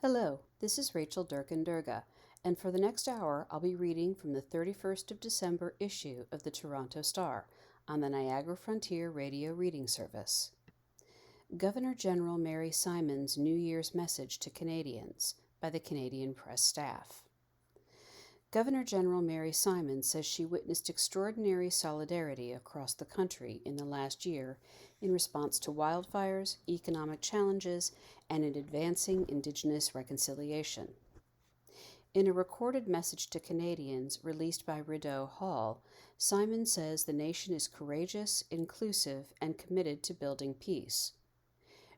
Hello, this is Rachel Durkin Durga, and for the next hour I'll be reading from the 31st of December issue of the Toronto Star on the Niagara Frontier Radio Reading Service. Governor General Mary Simon's New Year's Message to Canadians by the Canadian Press Staff. Governor General Mary Simon says she witnessed extraordinary solidarity across the country in the last year in response to wildfires, economic challenges, and in advancing Indigenous reconciliation. In a recorded message to Canadians released by Rideau Hall, Simon says the nation is courageous, inclusive, and committed to building peace.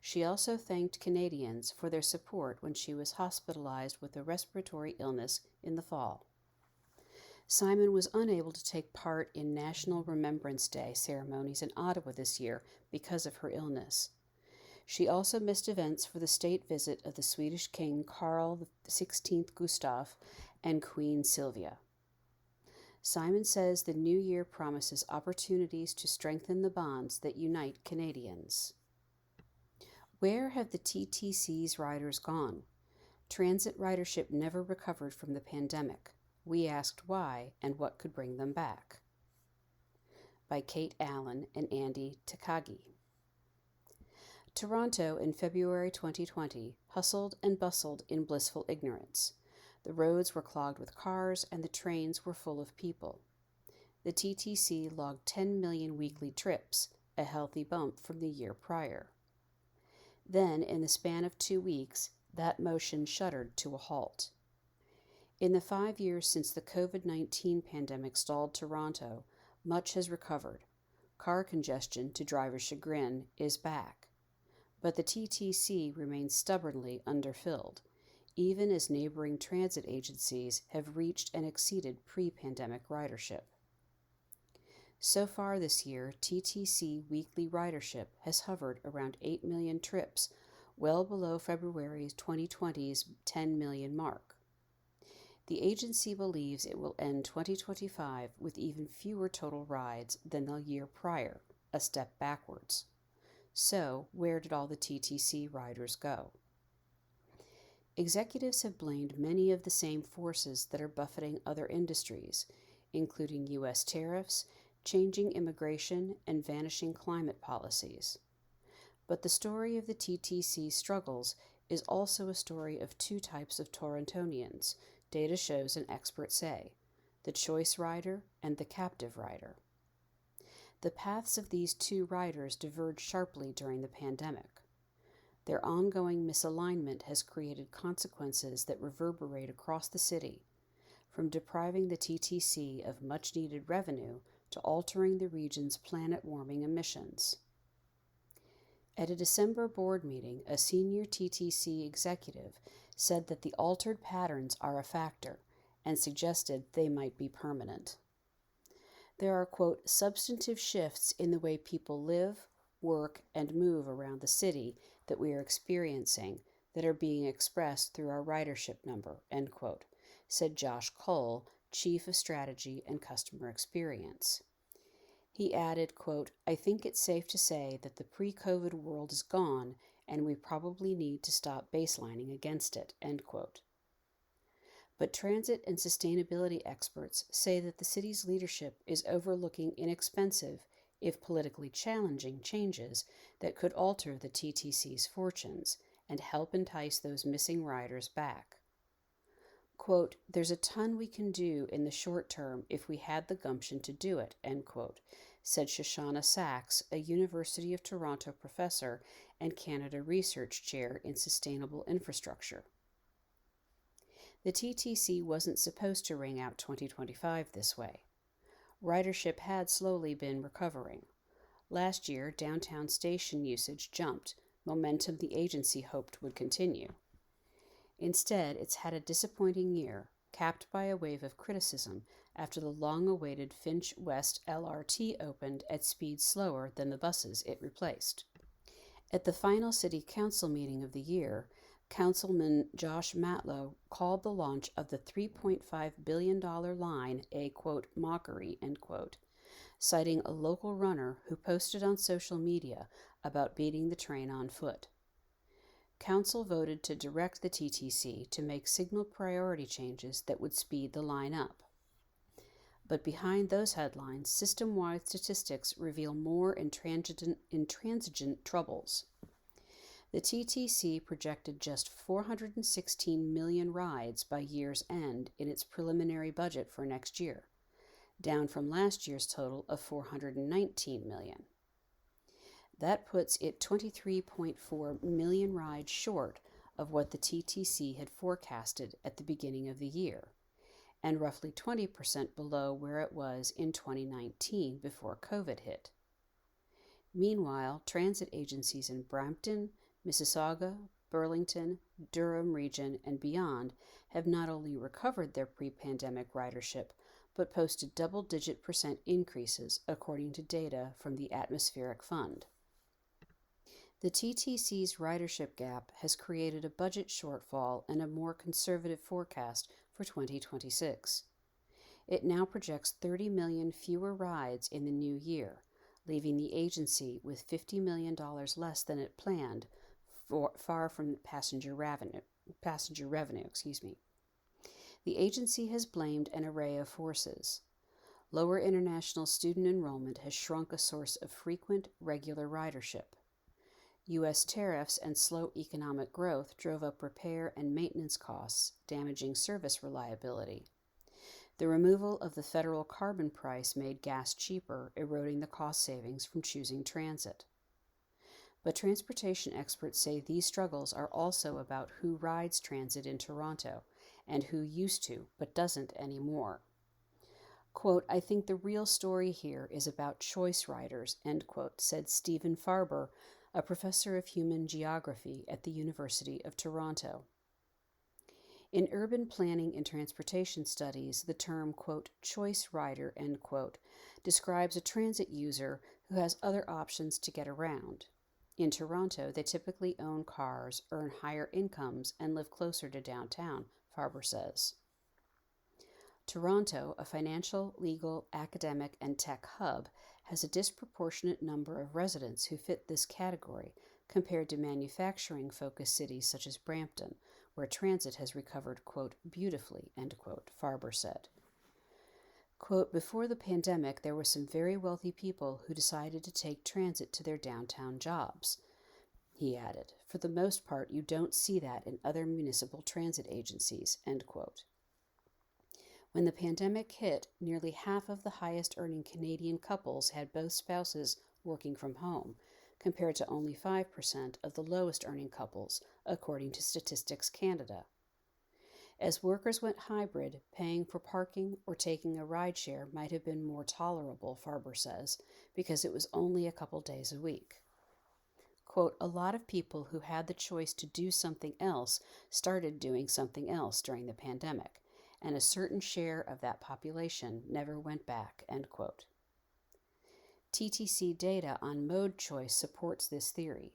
She also thanked Canadians for their support when she was hospitalized with a respiratory illness in the fall. Simon was unable to take part in National Remembrance Day ceremonies in Ottawa this year because of her illness. She also missed events for the state visit of the Swedish King Carl XVI Gustaf and Queen Sylvia. Simon says the new year promises opportunities to strengthen the bonds that unite Canadians. Where have the TTC's riders gone? Transit ridership never recovered from the pandemic. We asked why and what could bring them back. By Kate Allen and Andy Takagi. Toronto in February 2020 hustled and bustled in blissful ignorance. The roads were clogged with cars and the trains were full of people. The TTC logged 10 million weekly trips, a healthy bump from the year prior. Then, in the span of 2 weeks, that motion shuddered to a halt. In the 5 years since the COVID-19 pandemic stalled Toronto, much has recovered. Car congestion, to drivers' chagrin, is back. But the TTC remains stubbornly underfilled, even as neighboring transit agencies have reached and exceeded pre-pandemic ridership. So far this year, TTC weekly ridership has hovered around 8 million trips, well below February 2020's 10 million mark. The agency believes it will end 2025 with even fewer total rides than the year prior, a step backwards. So, where did all the TTC riders go? Executives have blamed many of the same forces that are buffeting other industries, including U.S. tariffs, changing immigration, and vanishing climate policies. But the story of the TTC struggles is also a story of two types of Torontonians, data shows and experts say, the choice rider and the captive rider. The paths of these two riders diverged sharply during the pandemic. Their ongoing misalignment has created consequences that reverberate across the city, from depriving the TTC of much-needed revenue to altering the region's planet-warming emissions. At a December board meeting, a senior TTC executive said that the altered patterns are a factor and suggested they might be permanent. There are, quote, substantive shifts in the way people live, work, and move around the city that we are experiencing that are being expressed through our ridership number, end quote, said Josh Cole, Chief of Strategy and Customer Experience. He added, quote, I think it's safe to say that the pre-COVID world is gone and we probably need to stop baselining against it, end quote. But transit and sustainability experts say that the city's leadership is overlooking inexpensive, if politically challenging, changes that could alter the TTC's fortunes and help entice those missing riders back. Quote, there's a ton we can do in the short term if we had the gumption to do it, end quote, said Shoshana Sachs, a University of Toronto professor and Canada Research Chair in Sustainable Infrastructure. The TTC wasn't supposed to ring out 2025 this way. Ridership had slowly been recovering. Last year, downtown station usage jumped, momentum the agency hoped would continue. Instead, it's had a disappointing year, capped by a wave of criticism after the long-awaited Finch West LRT opened at speeds slower than the buses it replaced. At the final City Council meeting of the year, Councilman Josh Matlow called the launch of the $3.5 billion line a, quote, mockery, end quote, citing a local runner who posted on social media about beating the train on foot. Council voted to direct the TTC to make signal priority changes that would speed the line up. But behind those headlines, system-wide statistics reveal more intransigent troubles. The TTC projected just 416 million rides by year's end in its preliminary budget for next year, down from last year's total of 419 million. That puts it 23.4 million rides short of what the TTC had forecasted at the beginning of the year, and roughly 20% below where it was in 2019 before COVID hit. Meanwhile, transit agencies in Brampton, Mississauga, Burlington, Durham region, and beyond have not only recovered their pre-pandemic ridership, but posted double-digit % increases according to data from the Atmospheric Fund. The TTC's ridership gap has created a budget shortfall and a more conservative forecast for 2026. It now projects 30 million fewer rides in the new year, leaving the agency with $50 million less than it planned, far from passenger revenue. The agency has blamed an array of forces. Lower international student enrollment has shrunk a source of frequent, regular ridership. U.S. tariffs and slow economic growth drove up repair and maintenance costs, damaging service reliability. The removal of the federal carbon price made gas cheaper, eroding the cost savings from choosing transit. But transportation experts say these struggles are also about who rides transit in Toronto and who used to but doesn't anymore. Quote, "I think the real story here is about choice riders," end quote, said Stephen Farber, a professor of human geography at the University of Toronto. In urban planning and transportation studies, the term, quote, "choice rider," end quote, describes a transit user who has other options to get around. In Toronto, they typically own cars, earn higher incomes, and live closer to downtown, Farber says. Toronto, a financial, legal, academic, and tech hub, has a disproportionate number of residents who fit this category compared to manufacturing-focused cities such as Brampton, where transit has recovered, quote, "beautifully," end quote, Farber said. Quote, "Before the pandemic, there were some very wealthy people who decided to take transit to their downtown jobs," he added. "For the most part, you don't see that in other municipal transit agencies," end quote. When the pandemic hit, nearly half of the highest-earning Canadian couples had both spouses working from home, compared to only 5% of the lowest-earning couples, according to Statistics Canada. As workers went hybrid, paying for parking or taking a rideshare might have been more tolerable, Farber says, because it was only a couple days a week. Quote, "A lot of people who had the choice to do something else started doing something else during the pandemic, and a certain share of that population never went back," end quote. TTC data on mode choice supports this theory.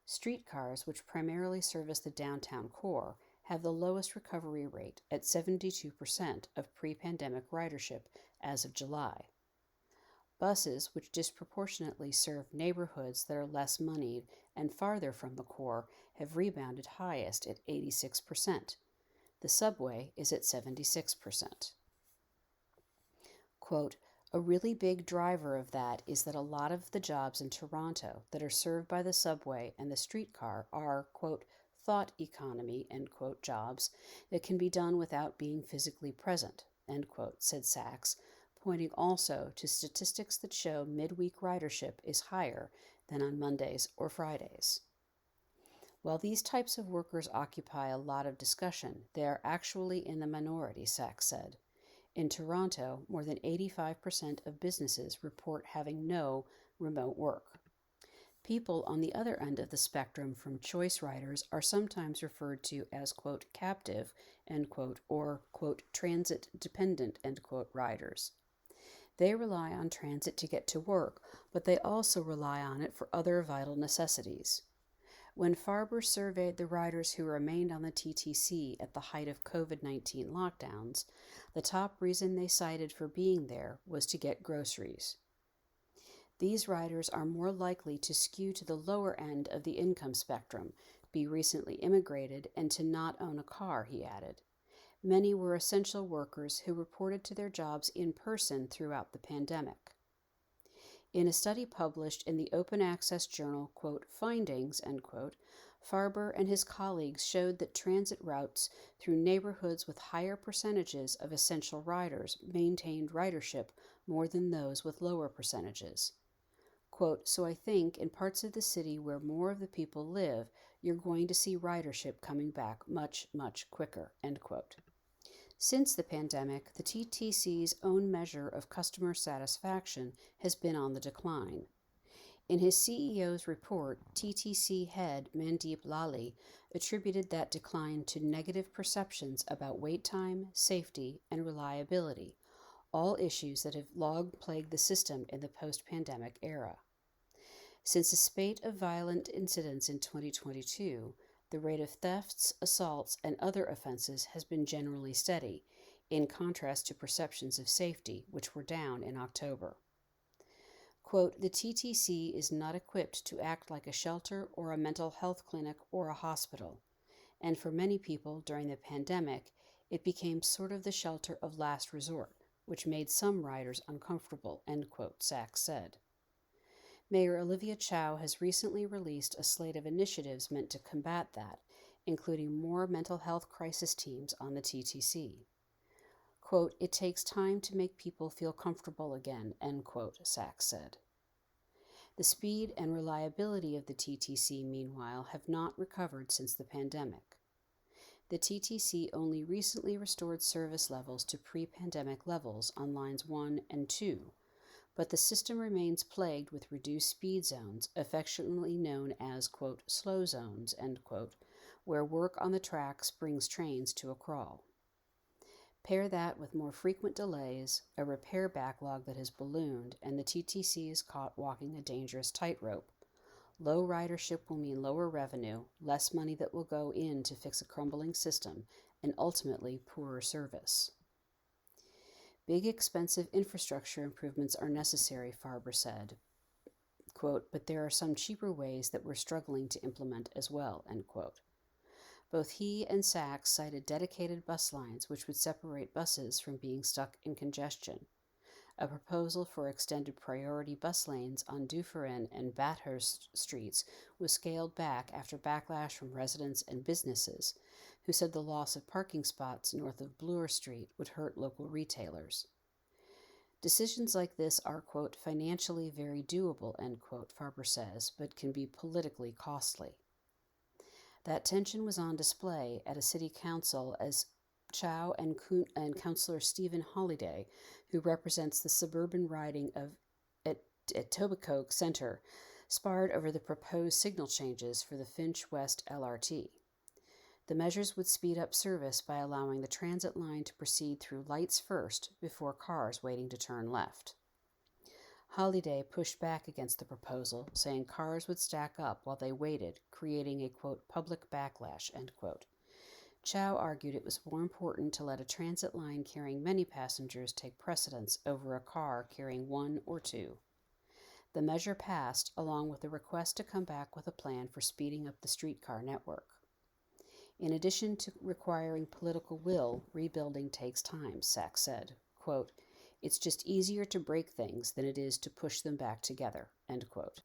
Streetcars, which primarily service the downtown core, have the lowest recovery rate at 72% of pre-pandemic ridership as of July. Buses, which disproportionately serve neighborhoods that are less moneyed and farther from the core, have rebounded highest at 86%. The subway is at 76%. Quote, "A really big driver of that is that a lot of the jobs in Toronto that are served by the subway and the streetcar are, quote, thought economy," end quote, jobs that can be done without being physically present, end quote, said Sachs, pointing also to statistics that show midweek ridership is higher than on Mondays or Fridays. While these types of workers occupy a lot of discussion, they are actually in the minority, Sachs said. In Toronto, more than 85% of businesses report having no remote work. People on the other end of the spectrum from choice riders are sometimes referred to as, quote, "captive," end quote, or, quote, "transit-dependent," end quote, riders. They rely on transit to get to work, but they also rely on it for other vital necessities. When Farber surveyed the riders who remained on the TTC at the height of COVID-19 lockdowns, the top reason they cited for being there was to get groceries. These riders are more likely to skew to the lower end of the income spectrum, be recently immigrated, and to not own a car, he added. Many were essential workers who reported to their jobs in person throughout the pandemic. In a study published in the open access journal, quote, Findings, end quote, Farber and his colleagues showed that transit routes through neighborhoods with higher percentages of essential riders maintained ridership more than those with lower percentages. Quote, so I think in parts of the city where more of the people live, you're going to see ridership coming back much, much quicker, end quote. Since the pandemic, the TTC's own measure of customer satisfaction has been on the decline. In his CEO's report, TTC head Mandeep Lally attributed that decline to negative perceptions about wait time, safety, and reliability, all issues that have long plagued the system in the post-pandemic era. Since a spate of violent incidents in 2022, the rate of thefts, assaults, and other offenses has been generally steady, in contrast to perceptions of safety, which were down in October. Quote, the TTC is not equipped to act like a shelter or a mental health clinic or a hospital, and for many people during the pandemic, it became sort of the shelter of last resort, which made some riders uncomfortable, end quote, Sachs said. Mayor Olivia Chow has recently released a slate of initiatives meant to combat that, including more mental health crisis teams on the TTC. Quote, it takes time to make people feel comfortable again, end quote, Sachs said. The speed and reliability of the TTC, meanwhile, have not recovered since the pandemic. The TTC only recently restored service levels to pre-pandemic levels on lines 1 and 2, but the system remains plagued with reduced speed zones, affectionately known as, quote, slow zones, end quote, where work on the tracks brings trains to a crawl. Pair that with more frequent delays, a repair backlog that has ballooned, and the TTC is caught walking a dangerous tightrope. Low ridership will mean lower revenue, less money that will go in to fix a crumbling system, and ultimately poorer service. Big, expensive infrastructure improvements are necessary, Farber said. Quote, but there are some cheaper ways that we're struggling to implement as well, end quote. Both he and Sachs cited dedicated bus lines which would separate buses from being stuck in congestion. A proposal for extended priority bus lanes on Dufferin and Bathurst streets was scaled back after backlash from residents and businesses, who said the loss of parking spots north of Bloor Street would hurt local retailers. Decisions like this are, quote, financially very doable, end quote, Farber says, but can be politically costly. That tension was on display at a city council as Chow and Councillor Stephen Holliday, who represents the suburban riding of Etobicoke Centre, sparred over the proposed signal changes for the Finch West LRT. The measures would speed up service by allowing the transit line to proceed through lights first before cars waiting to turn left. Holliday pushed back against the proposal, saying cars would stack up while they waited, creating a, quote, public backlash, end quote. Chow argued it was more important to let a transit line carrying many passengers take precedence over a car carrying one or two. The measure passed, along with a request to come back with a plan for speeding up the streetcar network. In addition to requiring political will, rebuilding takes time, Sachs said. Quote, it's just easier to break things than it is to push them back together, end quote.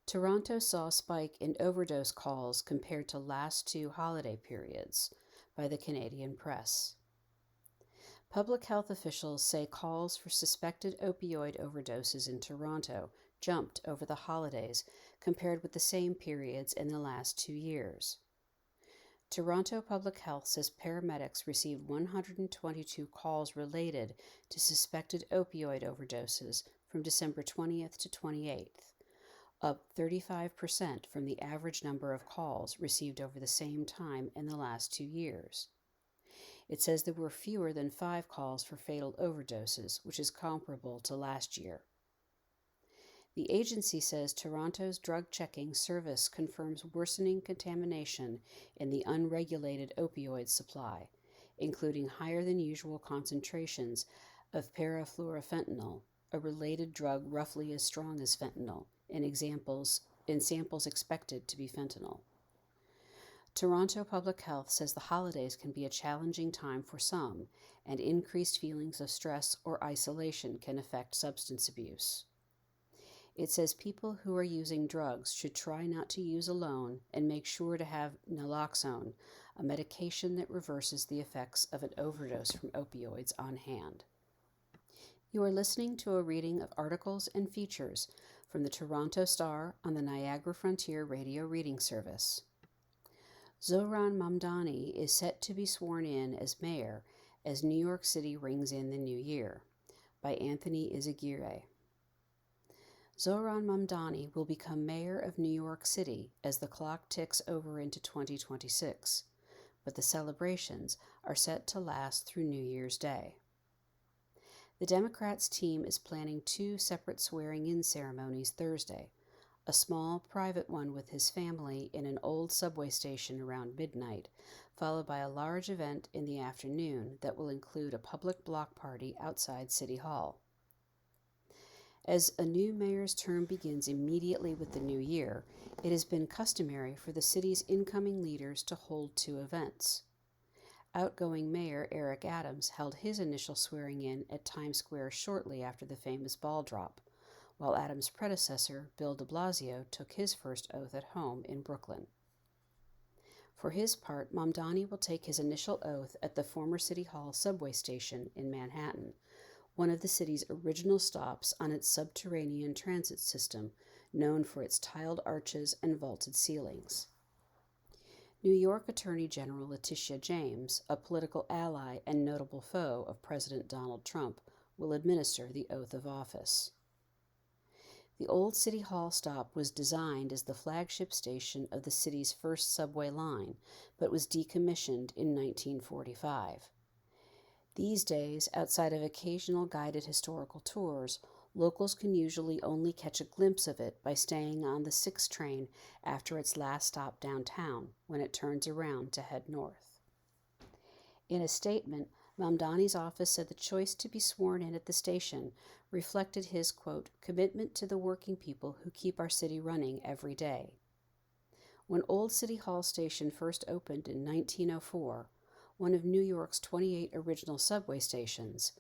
Toronto saw a spike in overdose calls compared to last two holiday periods by the Canadian press. Public health officials say calls for suspected opioid overdoses in Toronto jumped over the holidays compared with the same periods in the last 2 years. Toronto Public Health says paramedics received 122 calls related to suspected opioid overdoses from December 20th to 28th, up 35% from the average number of calls received over the same time in the last 2 years. It says there were fewer than 5 calls for fatal overdoses, which is comparable to last year. The agency says Toronto's drug checking service confirms worsening contamination in the unregulated opioid supply, including higher than usual concentrations of parafluorofentanyl, a related drug roughly as strong as fentanyl, in samples expected to be fentanyl. Toronto Public Health says the holidays can be a challenging time for some, and increased feelings of stress or isolation can affect substance abuse. It says people who are using drugs should try not to use alone and make sure to have naloxone, a medication that reverses the effects of an overdose from opioids, on hand. You are listening to a reading of articles and features from the Toronto Star on the Niagara Frontier Radio Reading Service. Zohran Mamdani is set to be sworn in as mayor as New York City rings in the new year, by Anthony Izagirre. Zohran Mamdani will become mayor of New York City as the clock ticks over into 2026, but the celebrations are set to last through New Year's Day. The Democrats' team is planning 2 separate swearing-in ceremonies Thursday, a small private one with his family in an old subway station around midnight, followed by a large event in the afternoon that will include a public block party outside City Hall. As a new mayor's term begins immediately with the new year, it has been customary for the city's incoming leaders to hold 2 events. Outgoing Mayor Eric Adams held his initial swearing-in at Times Square shortly after the famous ball drop, while Adams' predecessor, Bill de Blasio, took his first oath at home in Brooklyn. For his part, Mamdani will take his initial oath at the former City Hall subway station in Manhattan, one of the city's original stops on its subterranean transit system, known for its tiled arches and vaulted ceilings. New York Attorney General Letitia James, a political ally and notable foe of President Donald Trump, will administer the oath of office. The old City Hall stop was designed as the flagship station of the city's first subway line, but was decommissioned in 1945. These days, outside of occasional guided historical tours, locals can usually only catch a glimpse of it by staying on the 6 train after its last stop downtown, when it turns around to head north. In a statement, Mamdani's office said the choice to be sworn in at the station reflected his, quote, commitment to the working people who keep our city running every day. When Old City Hall Station first opened in 1904, one of New York's 28 original subway stations,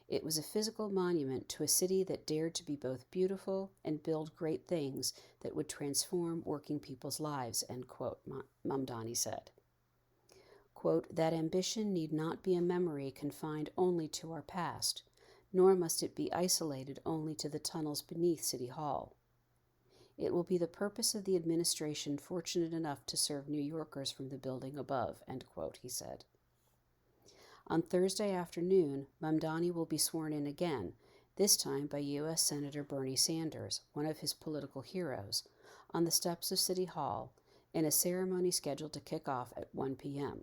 it was a physical monument to a city that dared to be both beautiful and build great things that would transform working people's lives, end quote, Mamdani said. Quote, that ambition need not be a memory confined only to our past, nor must it be isolated only to the tunnels beneath City Hall. It will be the purpose of the administration fortunate enough to serve New Yorkers from the building above, end quote, he said. On Thursday afternoon, Mamdani will be sworn in again, this time by U.S. Senator Bernie Sanders, one of his political heroes, on the steps of City Hall, in a ceremony scheduled to kick off at 1 p.m.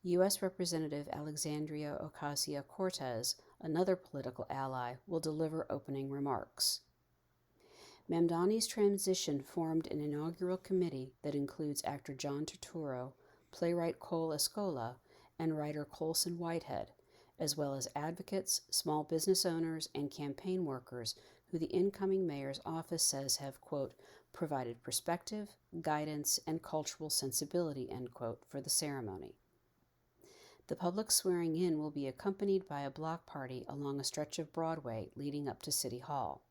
U.S. Representative Alexandria Ocasio-Cortez, another political ally, will deliver opening remarks. Mamdani's transition formed an inaugural committee that includes actor John Turturro, playwright Cole Escola, and writer Colson Whitehead, as well as advocates, small business owners, and campaign workers who the incoming mayor's office says have, quote, provided perspective, guidance, and cultural sensibility, end quote, for the ceremony. The public swearing-in will be accompanied by a block party along a stretch of Broadway leading up to City Hall.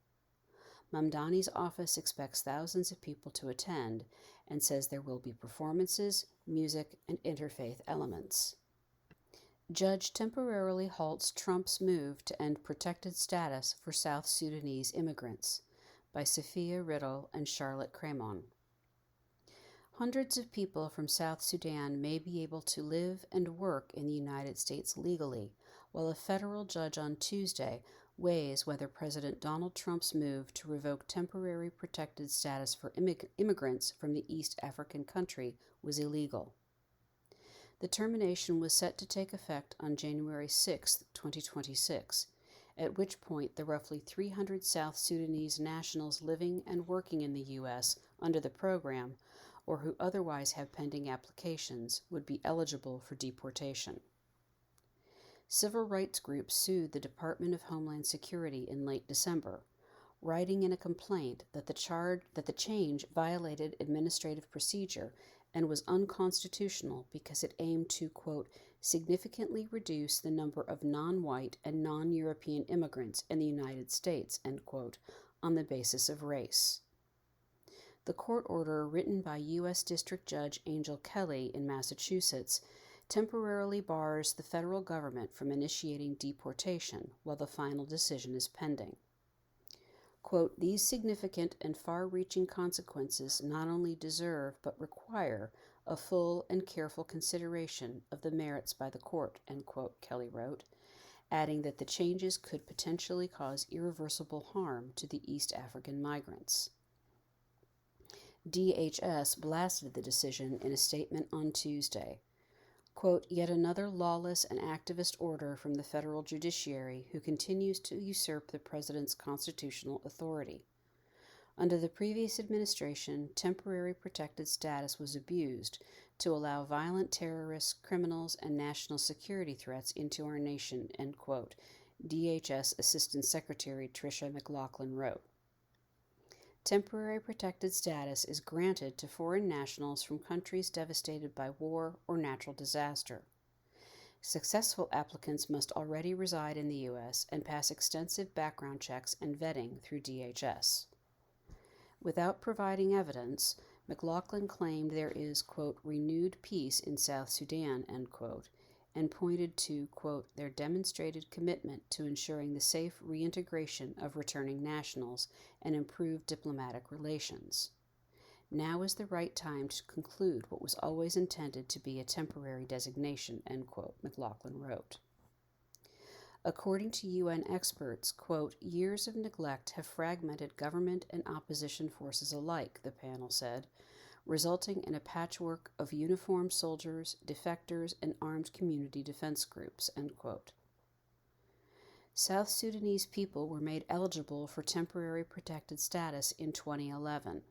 Mamdani's office expects thousands of people to attend and says there will be performances, music, and interfaith elements. Judge temporarily halts Trump's move to end protected status for South Sudanese immigrants, by Sophia Riddle and Charlotte Cremon. Hundreds of people from South Sudan may be able to live and work in the United States legally, while a federal judge on Tuesday weighs whether President Donald Trump's move to revoke temporary protected status for immigrants from the East African country was illegal. The termination was set to take effect on January 6, 2026, at which point the roughly 300 South Sudanese nationals living and working in the U.S. under the program, or who otherwise have pending applications, would be eligible for deportation. Civil rights groups sued the Department of Homeland Security in late December, writing in a complaint that the change violated administrative procedure and was unconstitutional because it aimed to, quote, significantly reduce the number of non-white and non-European immigrants in the United States, end quote, on the basis of race. The court order, written by U.S. District Judge Angel Kelly in Massachusetts, temporarily bars the federal government from initiating deportation while the final decision is pending. Quote, these significant and far-reaching consequences not only deserve but require a full and careful consideration of the merits by the court, end quote, Kelly wrote, adding that the changes could potentially cause irreversible harm to the East African migrants. DHS blasted the decision in a statement on Tuesday. Quote, yet another lawless and activist order from the federal judiciary who continues to usurp the president's constitutional authority. Under the previous administration, temporary protected status was abused to allow violent terrorists, criminals, and national security threats into our nation, end quote, DHS Assistant Secretary Tricia McLaughlin wrote. Temporary protected status is granted to foreign nationals from countries devastated by war or natural disaster. Successful applicants must already reside in the U.S. and pass extensive background checks and vetting through DHS. Without providing evidence, McLaughlin claimed there is, quote, renewed peace in South Sudan, end quote, and pointed to, quote, their demonstrated commitment to ensuring the safe reintegration of returning nationals and improved diplomatic relations. Now is the right time to conclude what was always intended to be a temporary designation, end quote, McLaughlin wrote. According to UN experts, quote, years of neglect have fragmented government and opposition forces alike, the panel said, resulting in a patchwork of uniformed soldiers, defectors, and armed community defense groups, end quote. South Sudanese people were made eligible for temporary protected status in 2011.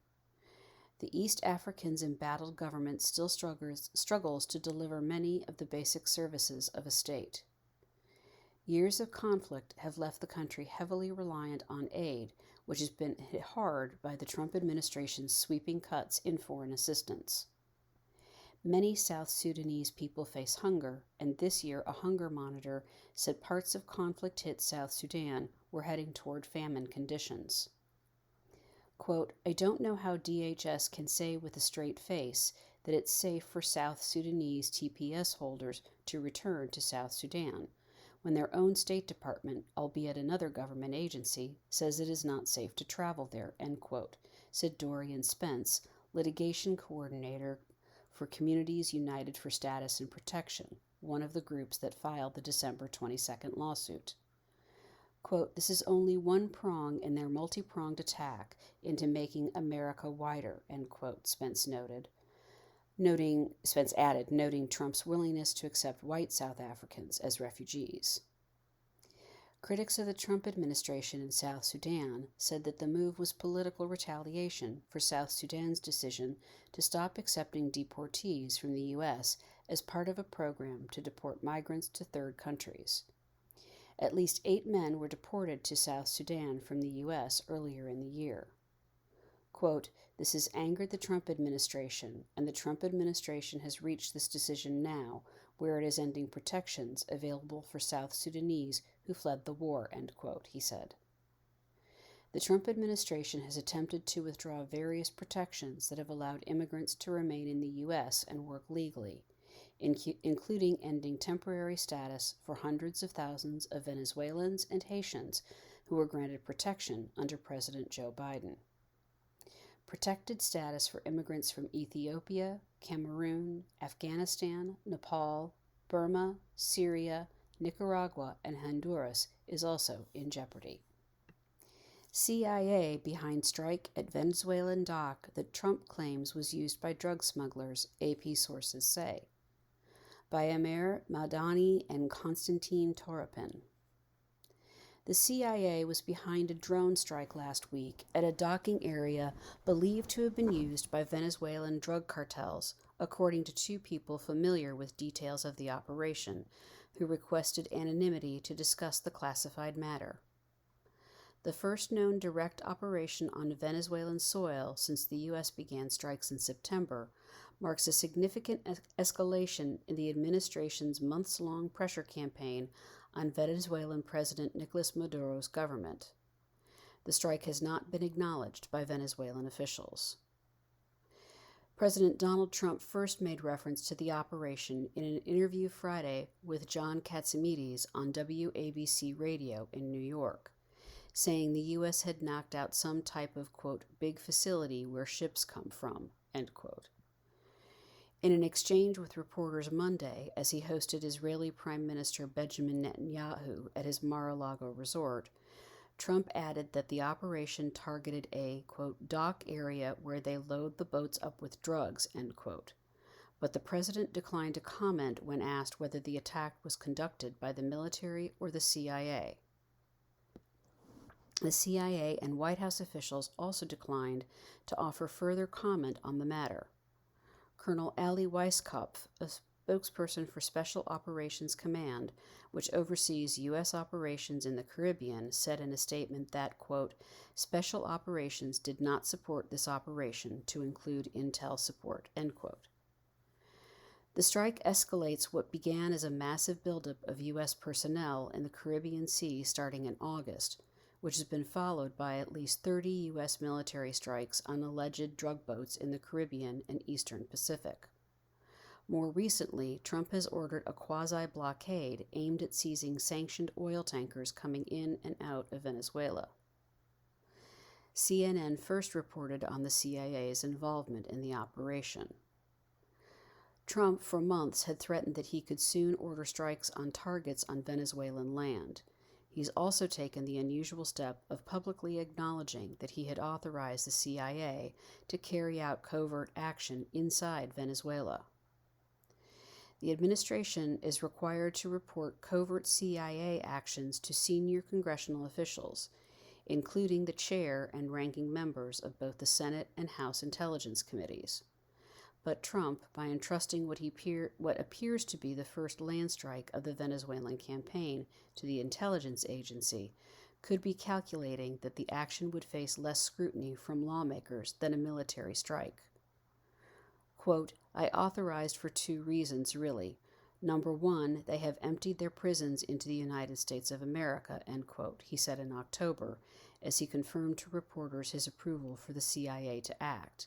The East African's embattled government still struggles to deliver many of the basic services of a state. Years of conflict have left the country heavily reliant on aid, which has been hit hard by the Trump administration's sweeping cuts in foreign assistance. Many South Sudanese people face hunger, and this year a hunger monitor said parts of conflict-hit South Sudan were heading toward famine conditions. Quote, I don't know how DHS can say with a straight face that it's safe for South Sudanese TPS holders to return to South Sudan, when their own State Department, albeit another government agency, says it is not safe to travel there, end quote, said Dorian Spence, litigation coordinator for Communities United for Status and Protection, one of the groups that filed the December 22nd lawsuit. Quote, this is only one prong in their multi-pronged attack into making America wider, end quote, Spence added, noting Trump's willingness to accept white South Africans as refugees. Critics of the Trump administration in South Sudan said that the move was political retaliation for South Sudan's decision to stop accepting deportees from the U.S. as part of a program to deport migrants to third countries. At least 8 men were deported to South Sudan from the U.S. earlier in the year. Quote, this has angered the Trump administration, and the Trump administration has reached this decision now, where it is ending protections available for South Sudanese who fled the war, end quote, he said. The Trump administration has attempted to withdraw various protections that have allowed immigrants to remain in the U.S. and work legally, including ending temporary status for hundreds of thousands of Venezuelans and Haitians who were granted protection under President Joe Biden. Protected status for immigrants from Ethiopia, Cameroon, Afghanistan, Nepal, Burma, Syria, Nicaragua, and Honduras is also in jeopardy. CIA behind strike at Venezuelan dock that Trump claims was used by drug smugglers, AP sources say. By Amer Madani and Konstantin Toropin. The CIA was behind a drone strike last week at a docking area believed to have been used by Venezuelan drug cartels, according to 2 people familiar with details of the operation, who requested anonymity to discuss the classified matter. the first known direct operation on Venezuelan soil since the U.S. began strikes in September, marks a significant escalation in the administration's months-long pressure campaign on Venezuelan President Nicolas Maduro's government. The strike has not been acknowledged by Venezuelan officials. President Donald Trump first made reference to the operation in an interview Friday with John Katsimedes on WABC Radio in New York, saying the U.S. had knocked out some type of, quote, big facility where ships come from, end quote. In an exchange with reporters Monday, as he hosted Israeli Prime Minister Benjamin Netanyahu at his Mar-a-Lago resort, Trump added that the operation targeted a, quote, dock area where they load the boats up with drugs, end quote. But the president declined to comment when asked whether the attack was conducted by the military or the CIA. The CIA and White House officials also declined to offer further comment on the matter. Colonel Ali Weisskopf, a spokesperson for Special Operations Command, which oversees U.S. operations in the Caribbean, said in a statement that, quote, Special Operations did not support this operation to include intel support, end quote. The strike escalates what began as a massive buildup of U.S. personnel in the Caribbean Sea starting in August, which has been followed by at least 30 U.S. military strikes on alleged drug boats in the Caribbean and Eastern Pacific. More recently, Trump has ordered a quasi-blockade aimed at seizing sanctioned oil tankers coming in and out of Venezuela. CNN first reported on the CIA's involvement in the operation. Trump, for months, had threatened that he could soon order strikes on targets on Venezuelan land. He's also taken the unusual step of publicly acknowledging that he had authorized the CIA to carry out covert action inside Venezuela. The administration is required to report covert CIA actions to senior congressional officials, including the chair and ranking members of both the Senate and House Intelligence Committees. But Trump, by entrusting what appears to be the first land strike of the Venezuelan campaign to the intelligence agency, could be calculating that the action would face less scrutiny from lawmakers than a military strike. Quote, I authorized for two reasons, really. Number one, they have emptied their prisons into the United States of America, end quote, he said in October, as he confirmed to reporters his approval for the CIA to act.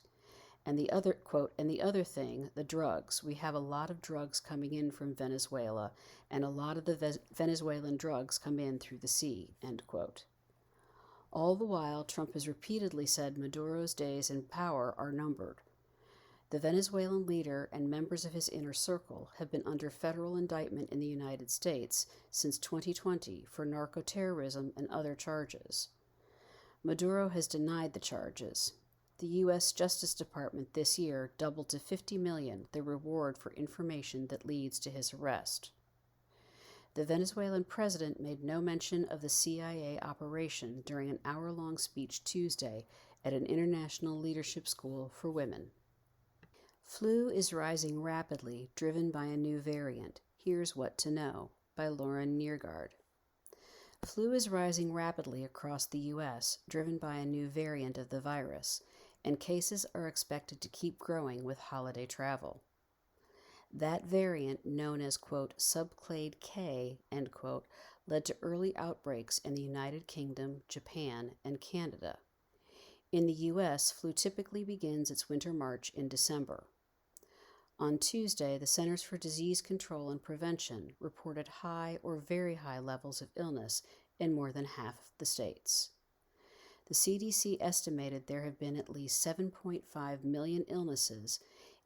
And the other, quote, and the other thing, the drugs. We have a lot of drugs coming in from Venezuela, and a lot of the Venezuelan drugs come in through the sea, end quote. All the while, Trump has repeatedly said Maduro's days in power are numbered. The Venezuelan leader and members of his inner circle have been under federal indictment in the United States since 2020 for narco-terrorism and other charges. Maduro has denied the charges. The U.S. Justice Department this year doubled to $50 million the reward for information that leads to his arrest. The Venezuelan president made no mention of the CIA operation during an hour-long speech Tuesday at an international leadership school for women. Flu is rising rapidly, driven by a new variant. Here's what to know, by Lauren Neergaard. Flu is rising rapidly across the U.S., driven by a new variant of the virus, and cases are expected to keep growing with holiday travel. That variant, known as, quote, subclade K, end quote, led to early outbreaks in the United Kingdom, Japan, and Canada. In the U.S., flu typically begins its winter march in December. On Tuesday, the Centers for Disease Control and Prevention reported high or very high levels of illness in more than half of the states. The CDC estimated there have been at least 7.5 million illnesses,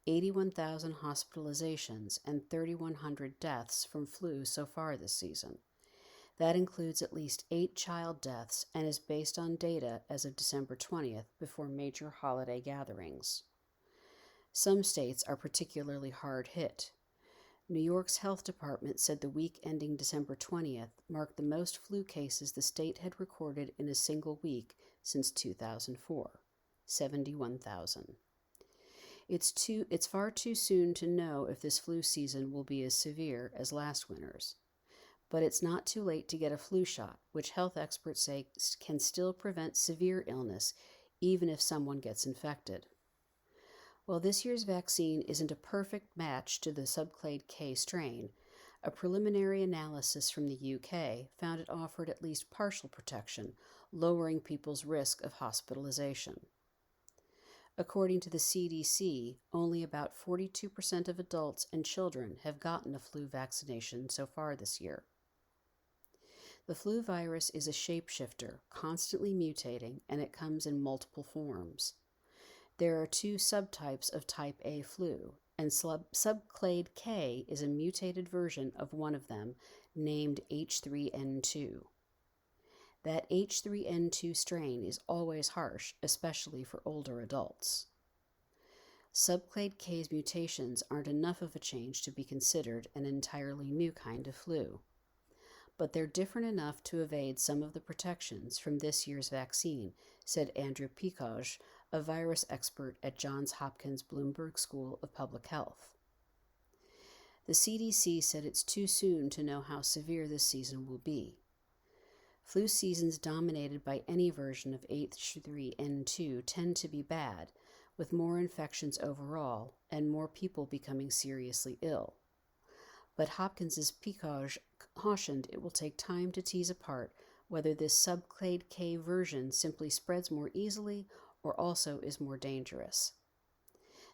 81,000 hospitalizations, and 3,100 deaths from flu so far this season. That includes at least 8 child deaths and is based on data as of December 20th before major holiday gatherings. Some states are particularly hard hit. New York's health department said the week ending December 20th marked the most flu cases the state had recorded in a single week since 2004, 71,000. It's far too soon to know if this flu season will be as severe as last winter's. but it's not too late to get a flu shot, which health experts say can still prevent severe illness even if someone gets infected. While this year's vaccine isn't a perfect match to the subclade K strain, a preliminary analysis from the UK found it offered at least partial protection, lowering people's risk of hospitalization. According to the CDC, only about 42% of adults and children have gotten a flu vaccination so far this year. The flu virus is a shapeshifter, constantly mutating, and it comes in multiple forms. There are two subtypes of type A flu, and subclade K is a mutated version of one of them, named H3N2. That H3N2 strain is always harsh, especially for older adults. Subclade K's mutations aren't enough of a change to be considered an entirely new kind of flu, but they're different enough to evade some of the protections from this year's vaccine, said Andrew Pekosz, a virus expert at Johns Hopkins Bloomberg School of Public Health. The CDC said it's too soon to know how severe this season will be. Flu seasons dominated by any version of H3N2 tend to be bad, with more infections overall and more people becoming seriously ill. But Hopkins's Pekosz cautioned it will take time to tease apart whether this subclade K version simply spreads more easily or also is more dangerous.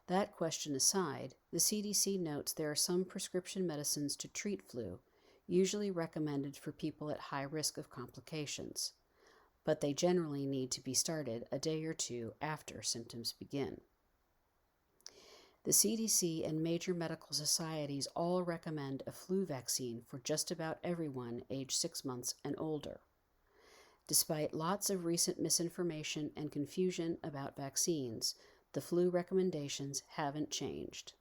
That question aside, the CDC notes there are some prescription medicines to treat flu, usually recommended for people at high risk of complications, but they generally need to be started a day or two after symptoms begin. The CDC and major medical societies all recommend a flu vaccine for just about everyone aged 6 months and older. Despite lots of recent misinformation and confusion about vaccines, the flu recommendations haven't changed.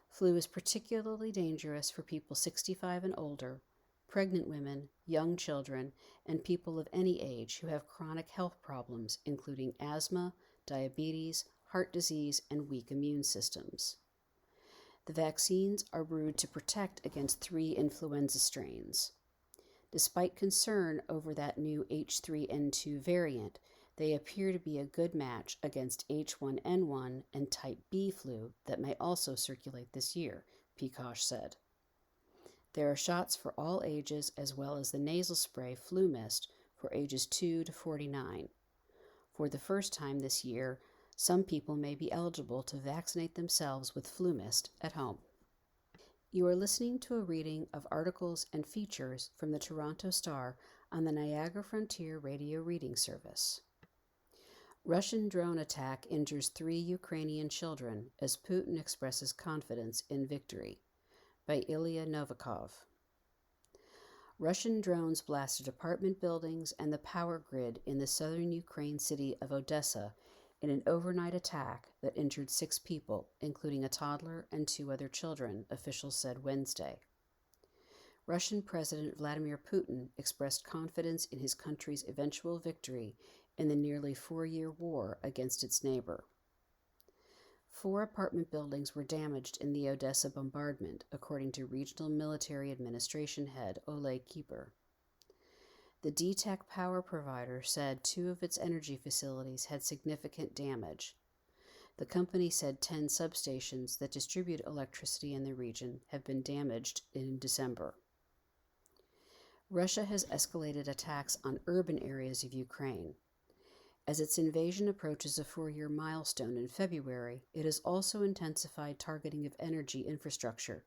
Flu is particularly dangerous for people 65 and older, pregnant women, young children, and people of any age who have chronic health problems, including asthma, diabetes, heart disease, and weak immune systems. The vaccines are brewed to protect against 3 influenza strains. Despite concern over that new H3N2 variant, they appear to be a good match against H1N1 and type B flu that may also circulate this year, Pekosz said. There are shots for all ages as well as the nasal spray FluMist for ages 2 to 49. For the first time this year, some people may be eligible to vaccinate themselves with FluMist at home. You are listening to a reading of articles and features from the Toronto Star on the Niagara Frontier Radio Reading Service. Russian drone attack injures 3 Ukrainian children as Putin expresses confidence in victory, by Ilya Novikov. Russian drones blasted apartment buildings and the power grid in the southern Ukraine city of Odessa in an overnight attack that injured 6 people, including a toddler and 2 other children, officials said Wednesday. Russian President Vladimir Putin expressed confidence in his country's eventual victory in the nearly 4-year war against its neighbor. 4 apartment buildings were damaged in the Odessa bombardment, according to Regional Military Administration head Oleg Kieper. The DTEC power provider said 2 of its energy facilities had significant damage. The company said 10 substations that distribute electricity in the region have been damaged in December. Russia has escalated attacks on urban areas of Ukraine. As its invasion approaches a 4-year milestone in February, it has also intensified targeting of energy infrastructure,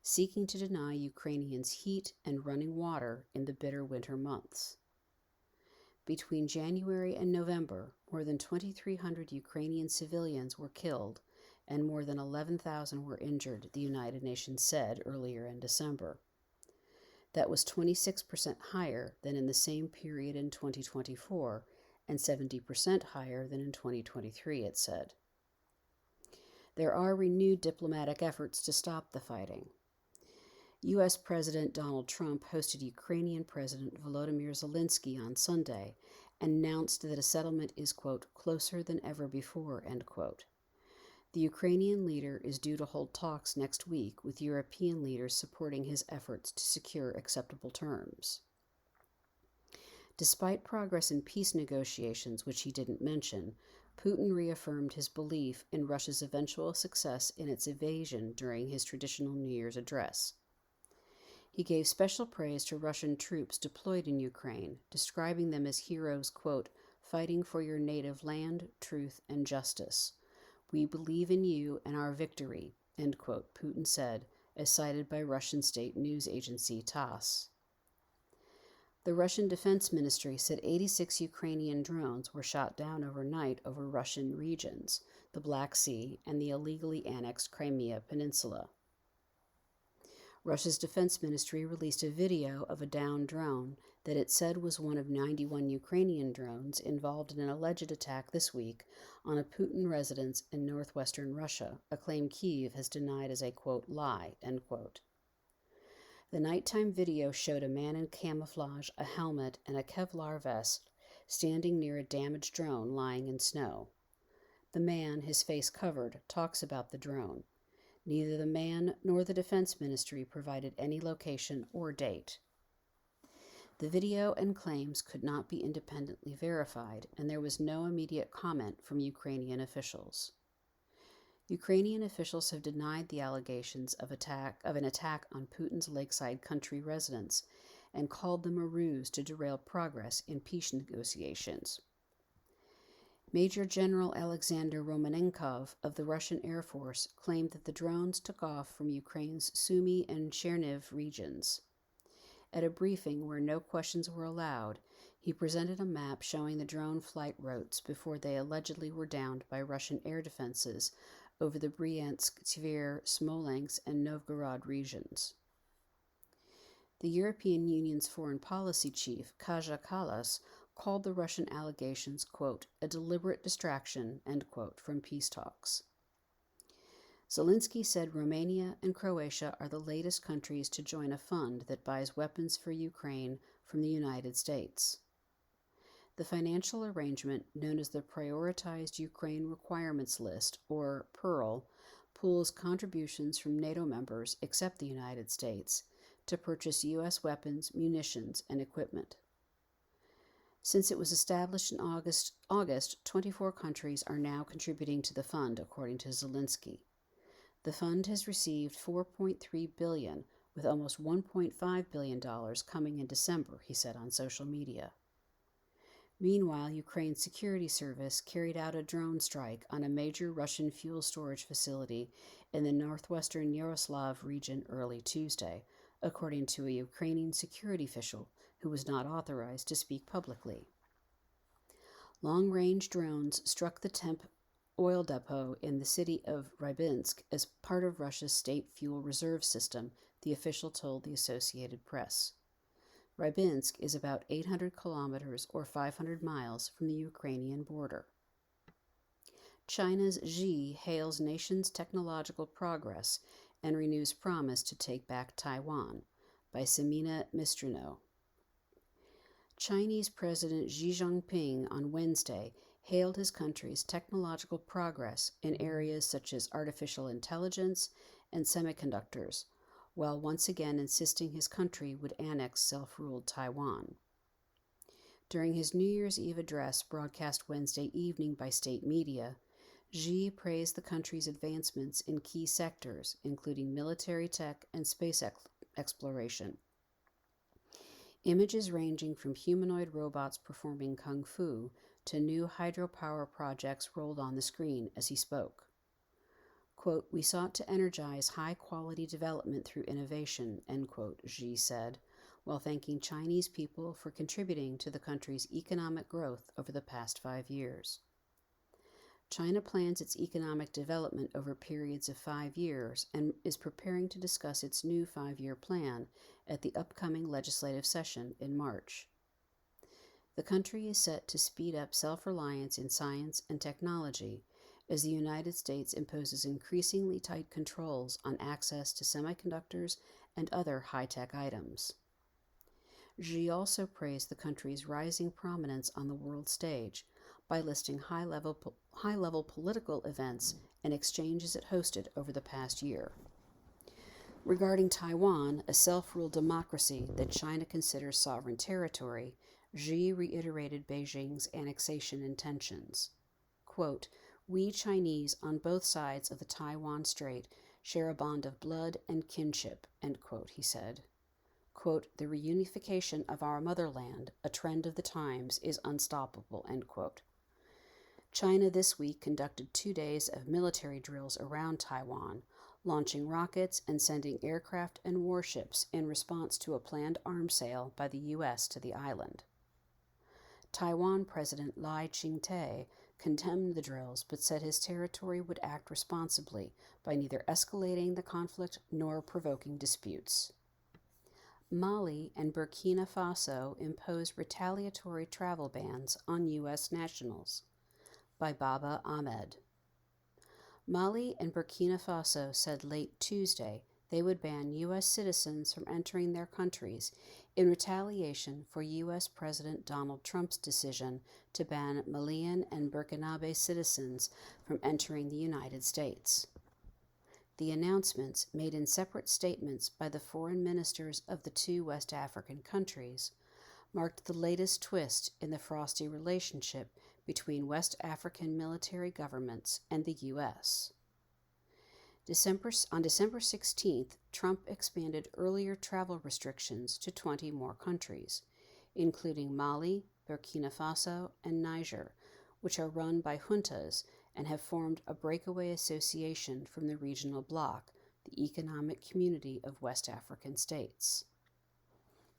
seeking to deny Ukrainians heat and running water in the bitter winter months. Between January and November, more than 2,300 Ukrainian civilians were killed and more than 11,000 were injured, the United Nations said earlier in December. That was 26% higher than in the same period in 2024 and 70% higher than in 2023, it said. There are renewed diplomatic efforts to stop the fighting. U.S. President Donald Trump hosted Ukrainian President Volodymyr Zelensky on Sunday and announced that a settlement is, quote, closer than ever before, end quote. The Ukrainian leader is due to hold talks next week with European leaders supporting his efforts to secure acceptable terms. Despite progress in peace negotiations, which he didn't mention, Putin reaffirmed his belief in Russia's eventual success in its invasion during his traditional New Year's address. He gave special praise to Russian troops deployed in Ukraine, describing them as heroes, quote, fighting for your native land, truth, and justice. We believe in you and our victory, end quote, Putin said, as cited by Russian state news agency TASS. The Russian Defense Ministry said 86 Ukrainian drones were shot down overnight over Russian regions, the Black Sea, and the illegally annexed Crimea Peninsula. Russia's Defense Ministry released a video of a downed drone that it said was one of 91 Ukrainian drones involved in an alleged attack this week on a Putin residence in northwestern Russia, a claim Kyiv has denied as a, quote, lie, end quote. The nighttime video showed a man in camouflage, a helmet, and a Kevlar vest standing near a damaged drone lying in snow. The man, his face covered, talks about the drone. Neither the man nor the Defense Ministry provided any location or date. The video and claims could not be independently verified, and there was no immediate comment from Ukrainian officials. Ukrainian officials have denied the allegations of an attack on Putin's lakeside country residence and called them a ruse to derail progress in peace negotiations. Major General Alexander Romanenkov of the Russian Air Force claimed that the drones took off from Ukraine's Sumy and Cherniv regions. At a briefing where no questions were allowed, he presented a map showing the drone flight routes before they allegedly were downed by Russian air defenses over the Bryansk, Tver, Smolensk, and Novgorod regions. The European Union's foreign policy chief, Kaja Kallas, called the Russian allegations, quote, a deliberate distraction, end quote, from peace talks. Zelensky said Romania and Croatia are the latest countries to join a fund that buys weapons for Ukraine from the United States. The financial arrangement, known as the Prioritized Ukraine Requirements List, or PEARL, pools contributions from NATO members, except the United States, to purchase U.S. weapons, munitions, and equipment. Since it was established in August, 24 countries are now contributing to the fund, according to Zelensky. The fund has received $4.3 billion, with almost $1.5 billion coming in December, he said on social media. Meanwhile, Ukraine's security service carried out a drone strike on a major Russian fuel storage facility in the northwestern Yaroslav region early Tuesday, according to a Ukrainian security official who was not authorized to speak publicly. Long-range drones struck the Temp oil depot in the city of Rybinsk as part of Russia's state fuel reserve system, the official told the Associated Press. Rybinsk is about 800 kilometers or 500 miles from the Ukrainian border. China's Xi hails nation's technological progress and renews promise to take back Taiwan, by Semina Mistrino. Chinese President Xi Jinping on Wednesday hailed his country's technological progress in areas such as artificial intelligence and semiconductors, while once again insisting his country would annex self-ruled Taiwan. During his New Year's Eve address broadcast Wednesday evening by state media, Xi praised the country's advancements in key sectors, including military tech and space exploration. Images ranging from humanoid robots performing kung fu to new hydropower projects rolled on the screen as he spoke. Quote, we sought to energize high-quality development through innovation, end quote, Xi said, while thanking Chinese people for contributing to the country's economic growth over the past 5 years. China plans its economic development over periods of 5 years and is preparing to discuss its new 5-year plan at the upcoming legislative session in March. The country is set to speed up self-reliance in science and technology as the United States imposes increasingly tight controls on access to semiconductors and other high-tech items. Xi also praised the country's rising prominence on the world stage by listing high-level political events and exchanges it hosted over the past year. Regarding Taiwan, a self-ruled democracy that China considers sovereign territory, Xi reiterated Beijing's annexation intentions. Quote, "We Chinese on both sides of the Taiwan Strait share a bond of blood and kinship," end quote, he said. Quote, "The reunification of our motherland, a trend of the times, is unstoppable," end quote. China this week conducted 2 days of military drills around Taiwan, launching rockets and sending aircraft and warships in response to a planned arms sale by the U.S. to the island. Taiwan President Lai Ching-te condemned the drills but said his territory would act responsibly by neither escalating the conflict nor provoking disputes. Mali and Burkina Faso imposed retaliatory travel bans on U.S. nationals. By Baba Ahmed. Mali and Burkina Faso said late Tuesday they would ban U.S. citizens from entering their countries in retaliation for U.S. President Donald Trump's decision to ban Malian and Burkinabe citizens from entering the United States. The announcements, made in separate statements by the foreign ministers of the two West African countries, marked the latest twist in the frosty relationship between West African military governments and the U.S. On December 16th, Trump expanded earlier travel restrictions to 20 more countries, including Mali, Burkina Faso, and Niger, which are run by juntas and have formed a breakaway association from the regional bloc, the Economic Community of West African States.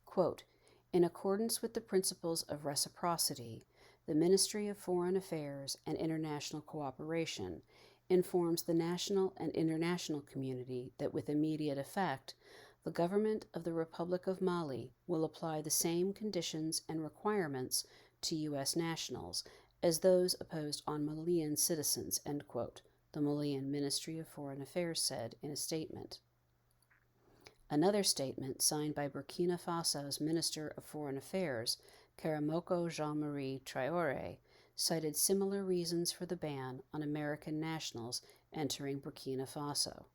Quote, "In accordance with the principles of reciprocity, the Ministry of Foreign Affairs and International Cooperation informs the national and international community that with immediate effect, the government of the Republic of Mali will apply the same conditions and requirements to U.S. nationals as those imposed on Malian citizens," end quote, the Malian Ministry of Foreign Affairs said in a statement. Another statement signed by Burkina Faso's Minister of Foreign Affairs, Karamoko Jean-Marie Traoré, cited similar reasons for the ban on American nationals entering Burkina Faso.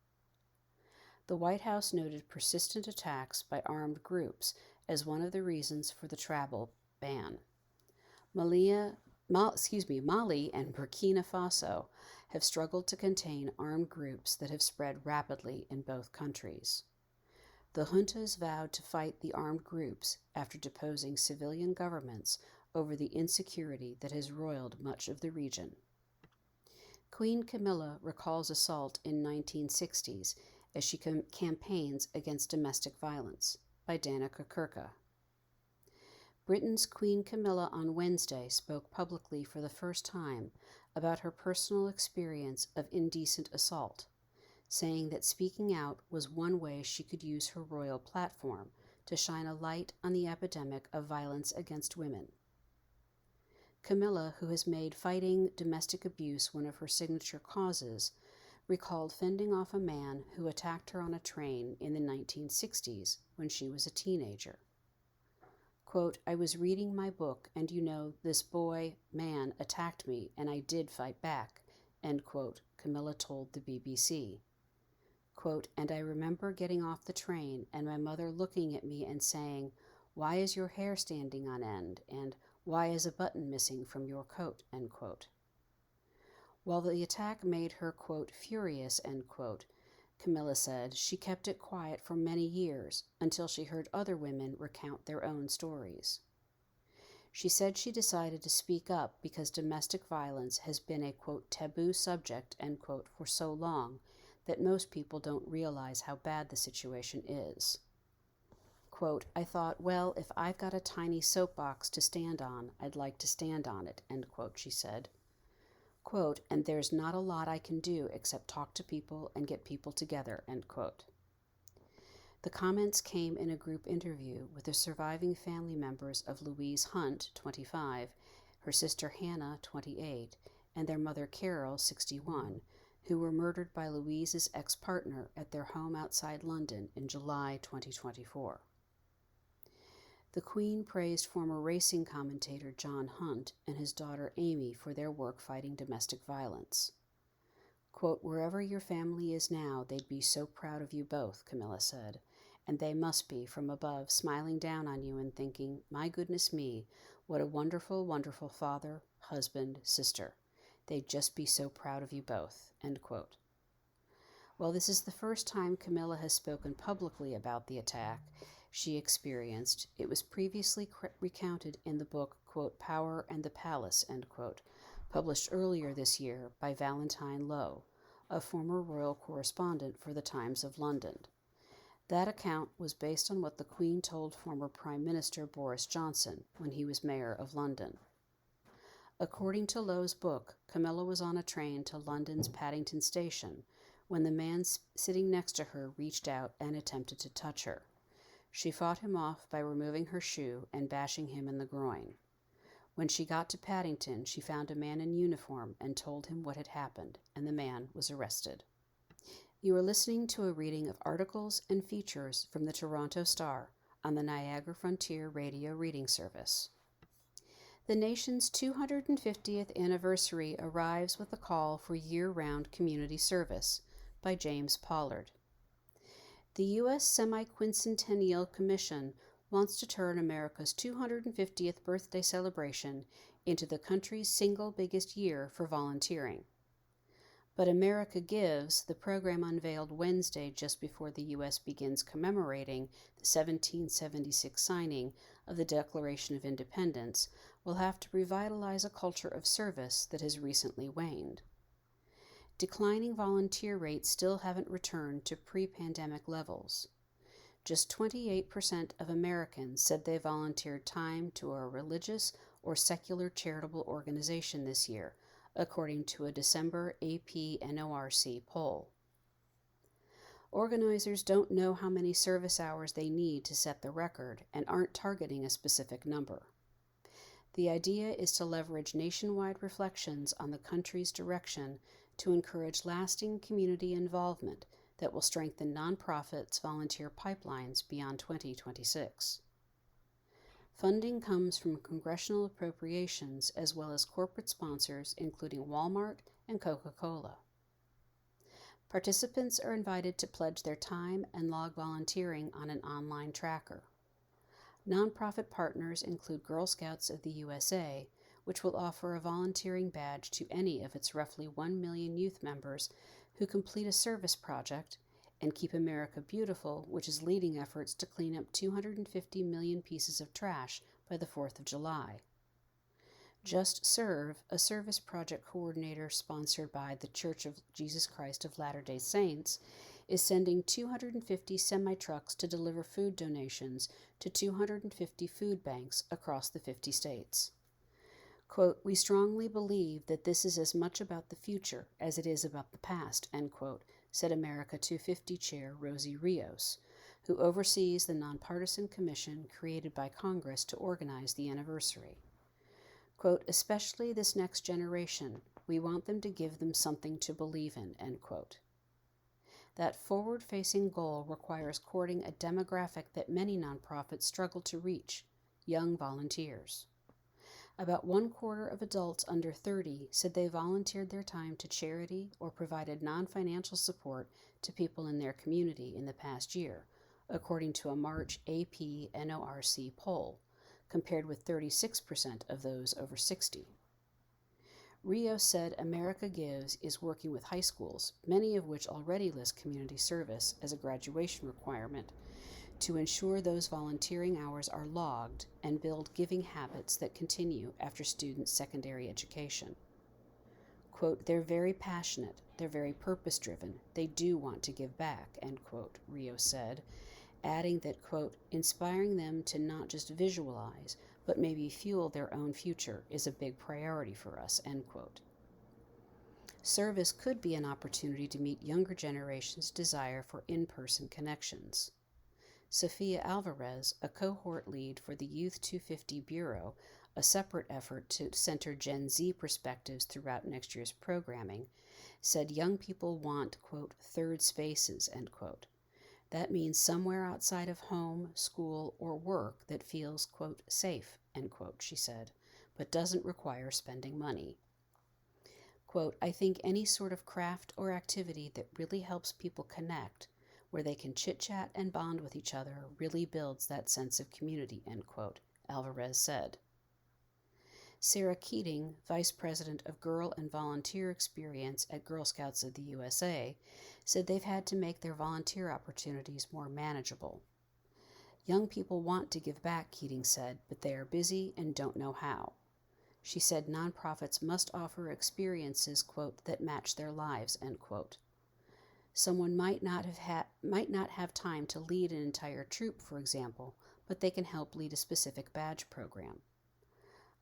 The White House noted persistent attacks by armed groups as one of the reasons for the travel ban. Mali and Burkina Faso have struggled to contain armed groups that have spread rapidly in both countries. The juntas vowed to fight the armed groups after deposing civilian governments over the insecurity that has roiled much of the region. Queen Camilla recalls assault in 1960s as she campaigns against domestic violence, by Danica Kirka. Britain's Queen Camilla on Wednesday spoke publicly for the first time about her personal experience of indecent assault, saying that speaking out was one way she could use her royal platform to shine a light on the epidemic of violence against women. Camilla, who has made fighting domestic abuse one of her signature causes, recalled fending off a man who attacked her on a train in the 1960s when she was a teenager. Quote, "I was reading my book and this man attacked me and I did fight back," end quote, Camilla told the BBC. Quote, "And I remember getting off the train and my mother looking at me and saying, 'Why is your hair standing on end?' and 'Why is a button missing from your coat?' End quote." While the attack made her, quote, "furious," end quote, Camilla said she kept it quiet for many years until she heard other women recount their own stories. She said she decided to speak up because domestic violence has been a, quote, "taboo subject," end quote, for so long that most people don't realize how bad the situation is. Quote, "I thought, well, if I've got a tiny soapbox to stand on, I'd like to stand on it," end quote, she said. Quote, "And there's not a lot I can do except talk to people and get people together," end quote. The comments came in a group interview with the surviving family members of Louise Hunt, 25, her sister Hannah, 28, and their mother Carol, 61, who were murdered by Louise's ex-partner at their home outside London in July 2024. The Queen praised former racing commentator John Hunt and his daughter Amy for their work fighting domestic violence. Quote, "Wherever your family is now, they'd be so proud of you both," Camilla said. "And they must be, from above, smiling down on you and thinking, my goodness me, what a wonderful, wonderful father, husband, sister. They'd just be so proud of you both." End quote. While this is the first time Camilla has spoken publicly about the attack she experienced, it was previously recounted in the book, quote, "Power and the Palace," end quote, published earlier this year by Valentine Lowe, a former royal correspondent for the Times of London. That account was based on what the Queen told former Prime Minister Boris Johnson when he was Mayor of London. According to Lowe's book, Camilla was on a train to London's Paddington Station when the man sitting next to her reached out and attempted to touch her. She fought him off by removing her shoe and bashing him in the groin. When she got to Paddington, she found a man in uniform and told him what had happened, and the man was arrested. You are listening to a reading of articles and features from the Toronto Star on the Niagara Frontier Radio Reading Service. The nation's 250th anniversary arrives with a call for year-round community service by James Pollard. The U.S. Semi-Quincentennial Commission wants to turn America's 250th birthday celebration into the country's single biggest year for volunteering. But America Gives, the program unveiled Wednesday just before the U.S. begins commemorating the 1776 signing of the Declaration of Independence, will have to revitalize a culture of service that has recently waned. Declining volunteer rates still haven't returned to pre-pandemic levels. Just 28% of Americans said they volunteered time to a religious or secular charitable organization this year, according to a December AP-NORC poll. Organizers don't know how many service hours they need to set the record and aren't targeting a specific number. The idea is to leverage nationwide reflections on the country's direction to encourage lasting community involvement that will strengthen nonprofits' volunteer pipelines beyond 2026. Funding comes from congressional appropriations as well as corporate sponsors including Walmart and Coca-Cola. Participants are invited to pledge their time and log volunteering on an online tracker. Nonprofit partners include Girl Scouts of the USA, which will offer a volunteering badge to any of its roughly 1 million youth members who complete a service project, and Keep America Beautiful, which is leading efforts to clean up 250 million pieces of trash by the 4th of July. Just Serve, a service project coordinator sponsored by the Church of Jesus Christ of Latter-day Saints, is sending 250 semi-trucks to deliver food donations to 250 food banks across the 50 states. Quote, "We strongly believe that this is as much about the future as it is about the past," end quote, said America 250 Chair Rosie Rios, who oversees the nonpartisan commission created by Congress to organize the anniversary. Quote, "Especially this next generation, we want them to give them something to believe in," end quote. That forward-facing goal requires courting a demographic that many nonprofits struggle to reach, young volunteers. About 1/4 of adults under 30 said they volunteered their time to charity or provided non-financial support to people in their community in the past year, according to a March AP-NORC poll, compared with 36% of those over 60. Rios said America Gives is working with high schools, many of which already list community service as a graduation requirement, to ensure those volunteering hours are logged and build giving habits that continue after students' secondary education. Quote, "They're very passionate, they're very purpose-driven, they do want to give back," end quote, Rios said, adding that, quote, "inspiring them to not just visualize, but maybe fuel their own future is a big priority for us," end quote. Service could be an opportunity to meet younger generations' desire for in-person connections. Sophia Alvarez, a cohort lead for the Youth 250 Bureau, a separate effort to center Gen Z perspectives throughout next year's programming, said young people want, quote, "third spaces," end quote. That means somewhere outside of home, school, or work that feels, quote, "safe," end quote, she said, but doesn't require spending money. Quote, I think any sort of craft or activity that really helps people connect, where they can chit-chat and bond with each other, really builds that sense of community, end quote, Alvarez said. Sarah Keating, Vice President of Girl and Volunteer Experience at Girl Scouts of the USA, said they've had to make their volunteer opportunities more manageable. Young people want to give back, Keating said, but they are busy and don't know how. She said nonprofits must offer experiences, quote, that match their lives, end quote. Someone might not have time to lead an entire troop, for example, but they can help lead a specific badge program.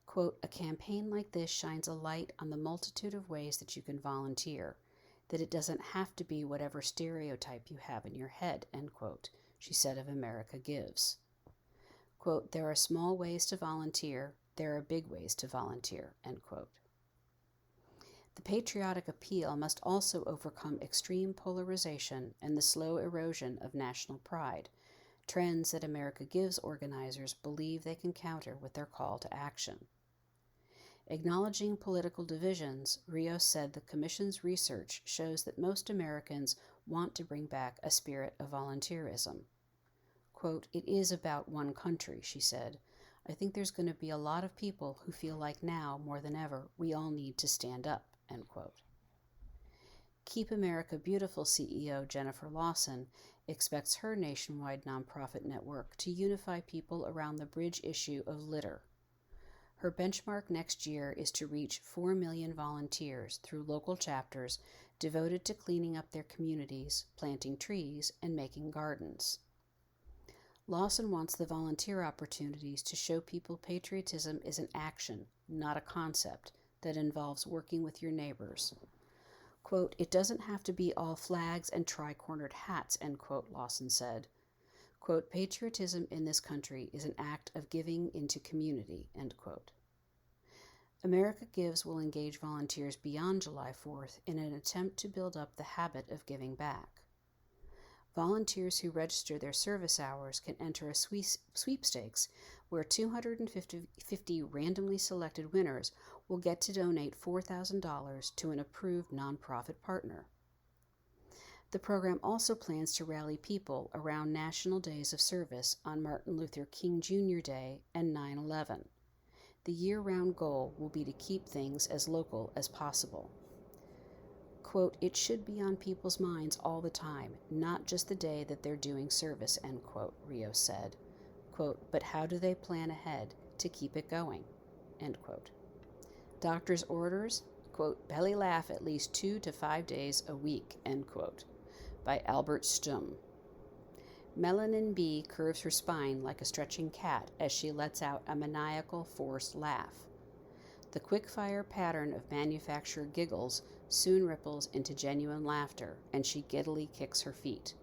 Quote, a campaign like this shines a light on the multitude of ways that you can volunteer, that it doesn't have to be whatever stereotype you have in your head, end quote, she said of America Gives. Quote, there are small ways to volunteer, there are big ways to volunteer, end quote. The patriotic appeal must also overcome extreme polarization and the slow erosion of national pride, trends that America Gives organizers believe they can counter with their call to action. Acknowledging political divisions, Rios said the Commission's research shows that most Americans want to bring back a spirit of volunteerism. Quote, it is about one country, she said. I think there's going to be a lot of people who feel like now, more than ever, we all need to stand up, end quote. Keep America Beautiful CEO Jennifer Lawson expects her nationwide nonprofit network to unify people around the bridge issue of litter. Her benchmark next year is to reach 4 million volunteers through local chapters devoted to cleaning up their communities, planting trees, and making gardens. Lawson wants the volunteer opportunities to show people patriotism is an action, not a concept, that involves working with your neighbors. Quote, it doesn't have to be all flags and tri-cornered hats, end quote, Lawson said. Quote, patriotism in this country is an act of giving into community, end quote. America Gives will engage volunteers beyond July 4th in an attempt to build up the habit of giving back. Volunteers who register their service hours can enter a sweepstakes where 250 randomly selected winners will get to donate $4,000 to an approved nonprofit partner. The program also plans to rally people around national days of service on Martin Luther King Jr. Day and 9/11. The year-round goal will be to keep things as local as possible. Quote, it should be on people's minds all the time, not just the day that they're doing service, end quote, Rios said. Quote, but how do they plan ahead to keep it going, end quote. Doctor's orders, quote, belly laugh at least 2 to 5 days a week, end quote, by Albert Stumm. Melanin B curves her spine like a stretching cat as she lets out a maniacal, forced laugh. The quick-fire pattern of manufactured giggles soon ripples into genuine laughter, and she giddily kicks her feet.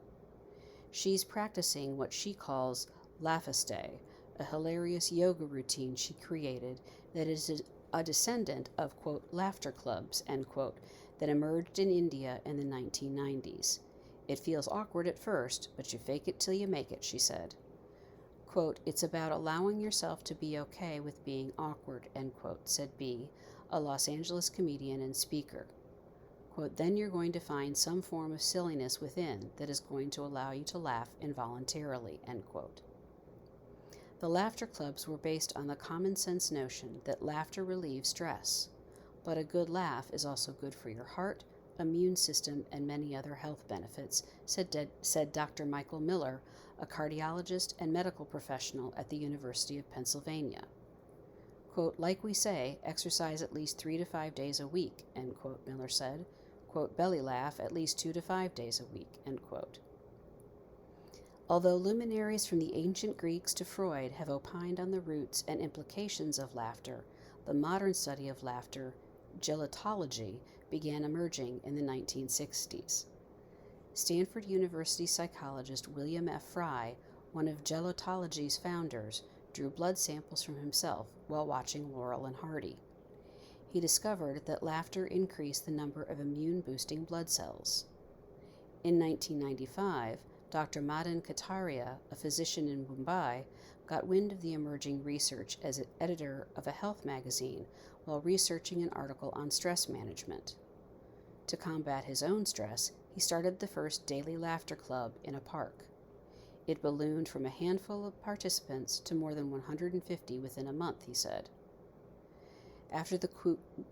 She's practicing what she calls Laughaste, a hilarious yoga routine she created that is a descendant of, quote, laughter clubs, end quote, that emerged in India in the 1990s. It feels awkward at first, but you fake it till you make it, she said. Quote, it's about allowing yourself to be okay with being awkward, end quote, said B, a Los Angeles comedian and speaker. Quote, then you're going to find some form of silliness within that is going to allow you to laugh involuntarily, end quote. The laughter clubs were based on the common sense notion that laughter relieves stress, but a good laugh is also good for your heart, immune system, and many other health benefits, said Dr. Michael Miller, a cardiologist and medical professional at the University of Pennsylvania. Quote, like we say, exercise at least 3 to 5 days a week, end quote, Miller said. Quote, belly laugh at least 2 to 5 days a week, end quote. Although luminaries from the ancient Greeks to Freud have opined on the roots and implications of laughter, the modern study of laughter, gelotology, began emerging in the 1960s. Stanford University psychologist William F. Fry, one of gelotology's founders, drew blood samples from himself while watching Laurel and Hardy. He discovered that laughter increased the number of immune-boosting blood cells. In 1995, Dr. Madan Kataria, a physician in Mumbai, got wind of the emerging research as an editor of a health magazine while researching an article on stress management. To combat his own stress, he started the first daily laughter club in a park. It ballooned from a handful of participants to more than 150 within a month, he said. After the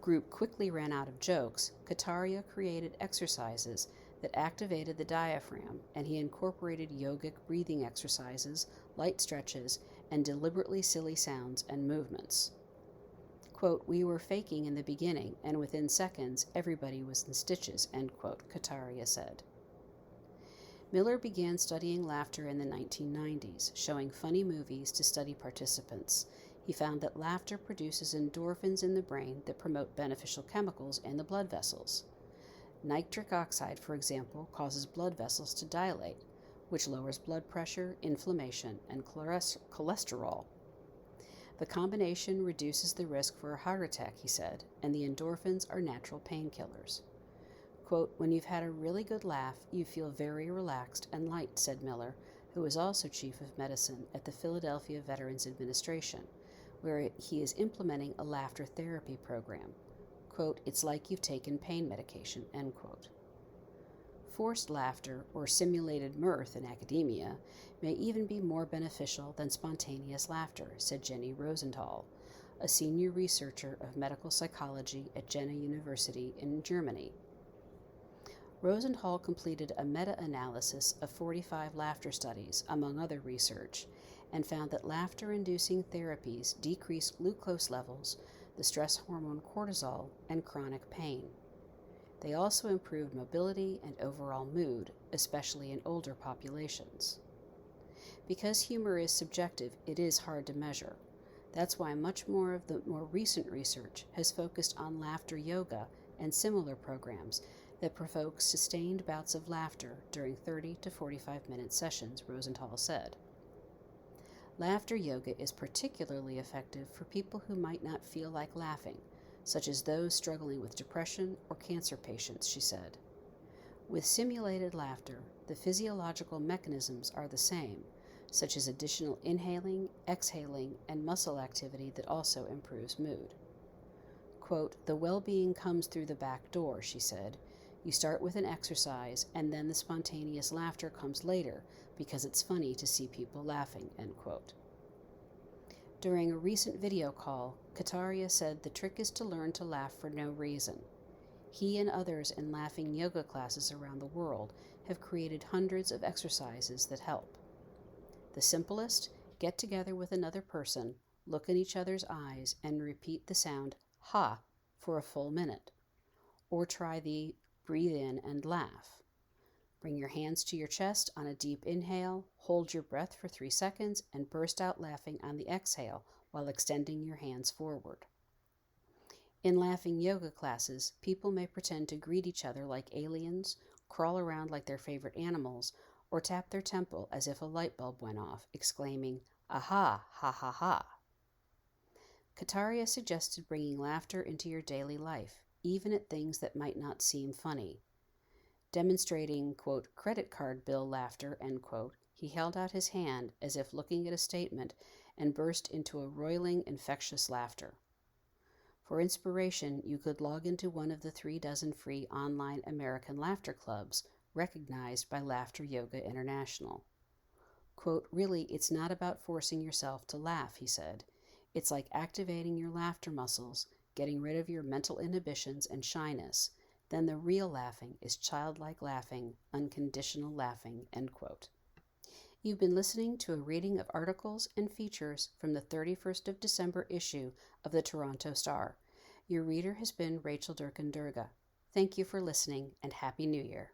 group quickly ran out of jokes, Kataria created exercises that activated the diaphragm, and he incorporated yogic breathing exercises, light stretches, and deliberately silly sounds and movements. Quote, "We were faking in the beginning, and within seconds, everybody was in stitches," end quote, Kataria said. Miller began studying laughter in the 1990s, showing funny movies to study participants. He found that laughter produces endorphins in the brain that promote beneficial chemicals in the blood vessels. Nitric oxide, for example, causes blood vessels to dilate, which lowers blood pressure, inflammation, and cholesterol. The combination reduces the risk for a heart attack, he said, and the endorphins are natural painkillers. Quote, "When you've had a really good laugh, you feel very relaxed and light," said Miller, who was also chief of medicine at the Philadelphia Veterans Administration, where he is implementing a laughter therapy program. Quote, "It's like you've taken pain medication," end quote. Forced laughter, or simulated mirth in academia, may even be more beneficial than spontaneous laughter, said Jenny Rosenthal, a senior researcher of medical psychology at Jena University in Germany. Rosenthal completed a meta-analysis of 45 laughter studies, among other research, and found that laughter-inducing therapies decrease glucose levels, the stress hormone cortisol, and chronic pain. They also improved mobility and overall mood, especially in older populations. Because humor is subjective, it is hard to measure. That's why much more of the more recent research has focused on laughter yoga and similar programs that provoke sustained bouts of laughter during 30 to 45-minute sessions, Rosenthal said. Laughter yoga is particularly effective for people who might not feel like laughing, such as those struggling with depression or cancer patients, she said. With simulated laughter, the physiological mechanisms are the same, such as additional inhaling, exhaling, and muscle activity that also improves mood. Quote, "The well-being comes through the back door," she said. "You start with an exercise, and then the spontaneous laughter comes later because it's funny to see people laughing," end quote. During a recent video call, Kataria said the trick is to learn to laugh for no reason. He and others in laughing yoga classes around the world have created hundreds of exercises that help. The simplest, get together with another person, look in each other's eyes, and repeat the sound ha for a full minute. Or try the breathe in and laugh. Bring your hands to your chest on a deep inhale, hold your breath for 3 seconds, and burst out laughing on the exhale while extending your hands forward. In laughing yoga classes, people may pretend to greet each other like aliens, crawl around like their favorite animals, or tap their temple as if a light bulb went off, exclaiming, "Aha, ha ha ha." Kataria suggested bringing laughter into your daily life, even at things that might not seem funny. Demonstrating, quote, "credit card bill laughter," end quote, he held out his hand as if looking at a statement and burst into a roiling, infectious laughter. For inspiration, you could log into one of the 36 free online American laughter clubs recognized by Laughter Yoga International. Quote, "Really, it's not about forcing yourself to laugh," he said. "It's like activating your laughter muscles, getting rid of your mental inhibitions and shyness. Then the real laughing is childlike laughing, unconditional laughing," end quote. You've been listening to a reading of articles and features from the 31st of December issue of the Toronto Star. Your reader has been Rachel Durkin-Durga. Thank you for listening, and Happy New Year.